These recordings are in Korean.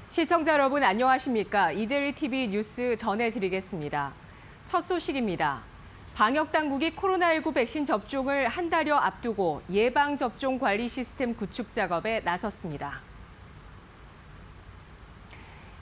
시청자 여러분 안녕하십니까? 이데일리 TV 뉴스 전해드리겠습니다. 첫 소식입니다. 방역당국이 코로나19 백신 접종을 한 달여 앞두고 예방접종 관리 시스템 구축 작업에 나섰습니다.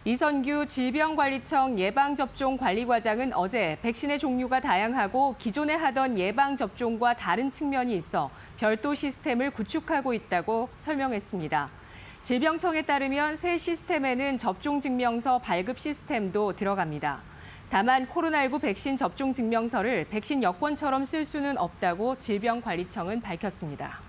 이선규 질병관리청 예방접종관리과장은 어제 백신의 종류가 다양하고 기존에 하던 예방접종과 다른 측면이 있어 별도 시스템을 구축하고 있다고 설명했습니다. 질병청에 따르면 새 시스템에는 접종증명서 발급 시스템도 들어갑니다. 다만 코로나19 백신 접종증명서를 백신 여권처럼 쓸 수는 없다고 질병관리청은 밝혔습니다.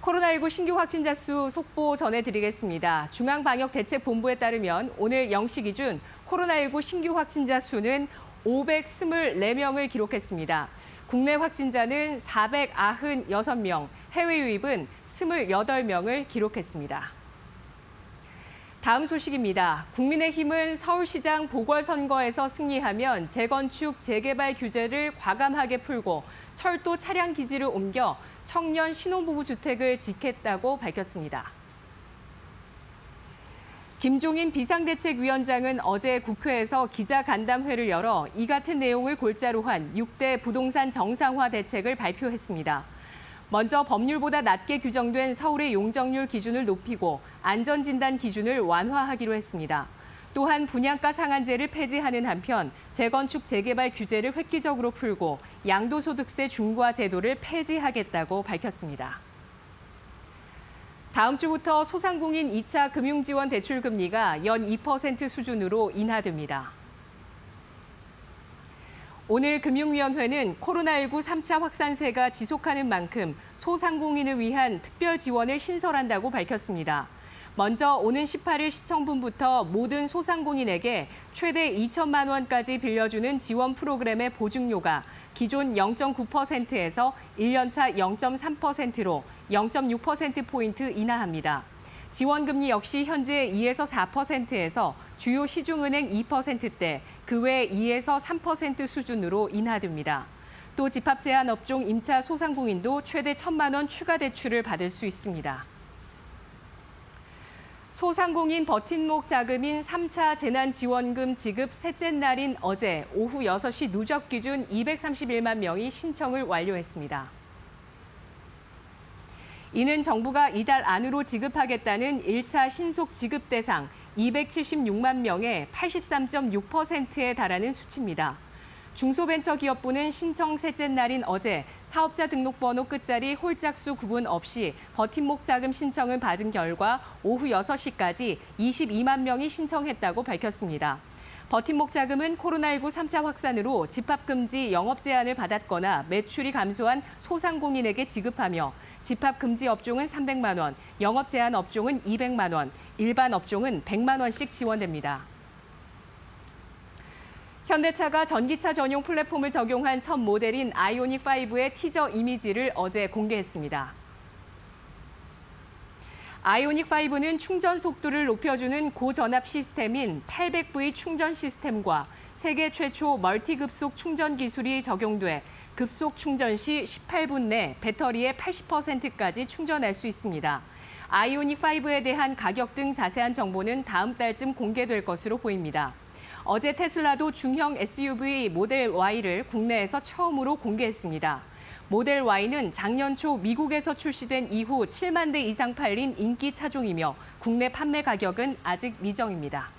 코로나19 신규 확진자 수 속보 전해드리겠습니다. 중앙방역대책본부에 따르면 오늘 0시 기준 코로나19 신규 확진자 수는 524명을 기록했습니다. 국내 확진자는 496명, 해외 유입은 28명을 기록했습니다. 다음 소식입니다. 국민의힘은 서울시장 보궐선거에서 승리하면 재건축, 재개발 규제를 과감하게 풀고 철도 차량 기지를 옮겨 청년 신혼부부 주택을 짓겠다고 밝혔습니다. 김종인 비상대책위원장은 어제 국회에서 기자간담회를 열어 이 같은 내용을 골자로 한 6대 부동산 정상화 대책을 발표했습니다. 먼저 법률보다 낮게 규정된 서울의 용적률 기준을 높이고 안전진단 기준을 완화하기로 했습니다. 또한 분양가 상한제를 폐지하는 한편 재건축 재개발 규제를 획기적으로 풀고 양도소득세 중과 제도를 폐지하겠다고 밝혔습니다. 다음 주부터 소상공인 2차 금융지원 대출 금리가 연 2% 수준으로 인하됩니다. 오늘 금융위원회는 코로나19 3차 확산세가 지속하는 만큼 소상공인을 위한 특별 지원을 신설한다고 밝혔습니다. 먼저 오는 18일 시청분부터 모든 소상공인에게 최대 2천만 원까지 빌려주는 지원 프로그램의 보증료가 기존 0.9%에서 1년차 0.3%로 0.6%포인트 인하합니다. 지원금리 역시 현재 2에서 4%에서 주요 시중은행 2%대, 그 외 2에서 3% 수준으로 인하됩니다. 또 집합 제한 업종 임차 소상공인도 최대 1천만 원 추가 대출을 받을 수 있습니다. 소상공인 버팀목 자금인 3차 재난지원금 지급 셋째 날인 어제 오후 6시 누적 기준 231만 명이 신청을 완료했습니다. 이는 정부가 이달 안으로 지급하겠다는 1차 신속 지급 대상 276만 명의 83.6%에 달하는 수치입니다. 중소벤처기업부는 신청 셋째 날인 어제 사업자 등록번호 끝자리 홀짝수 구분 없이 버팀목 자금 신청을 받은 결과 오후 6시까지 22만 명이 신청했다고 밝혔습니다. 버팀목 자금은 코로나19 3차 확산으로 집합금지 영업 제한을 받았거나 매출이 감소한 소상공인에게 지급하며 집합금지 업종은 300만 원, 영업 제한 업종은 200만 원, 일반 업종은 100만 원씩 지원됩니다. 현대차가 전기차 전용 플랫폼을 적용한 첫 모델인 아이오닉5의 티저 이미지를 어제 공개했습니다. 아이오닉5는 충전 속도를 높여주는 고전압 시스템인 800V 충전 시스템과 세계 최초 멀티급속 충전 기술이 적용돼 급속 충전 시 18분 내 배터리의 80%까지 충전할 수 있습니다. 아이오닉5에 대한 가격 등 자세한 정보는 다음 달쯤 공개될 것으로 보입니다. 어제 테슬라도 중형 SUV 모델 Y를 국내에서 처음으로 공개했습니다. 모델 Y는 작년 초 미국에서 출시된 이후 7만 대 이상 팔린 인기 차종이며 국내 판매 가격은 아직 미정입니다.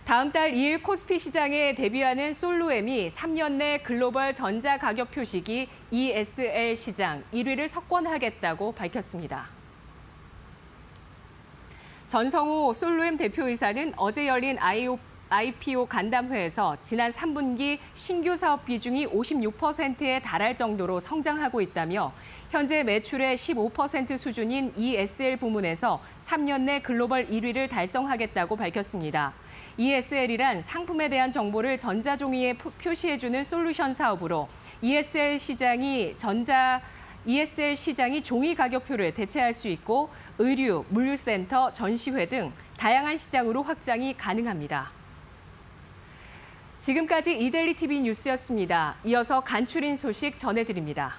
다음 달 2일 코스피 시장에 데뷔하는 솔루엠이 3년 내 글로벌 전자가격 표시기 ESL 시장 1위를 석권하겠다고 밝혔습니다. 전성호 솔루엠 대표이사는 어제 열린 IPO 간담회에서 지난 3분기 신규 사업 비중이 56%에 달할 정도로 성장하고 있다며 현재 매출의 15% 수준인 ESL 부문에서 3년 내 글로벌 1위를 달성하겠다고 밝혔습니다. ESL이란 상품에 대한 정보를 전자종이에 표시해주는 솔루션 사업으로 ESL 시장이 종이 가격표를 대체할 수 있고 의류, 물류센터, 전시회 등 다양한 시장으로 확장이 가능합니다. 지금까지 이데일리 TV 뉴스였습니다. 이어서 간추린 소식 전해드립니다.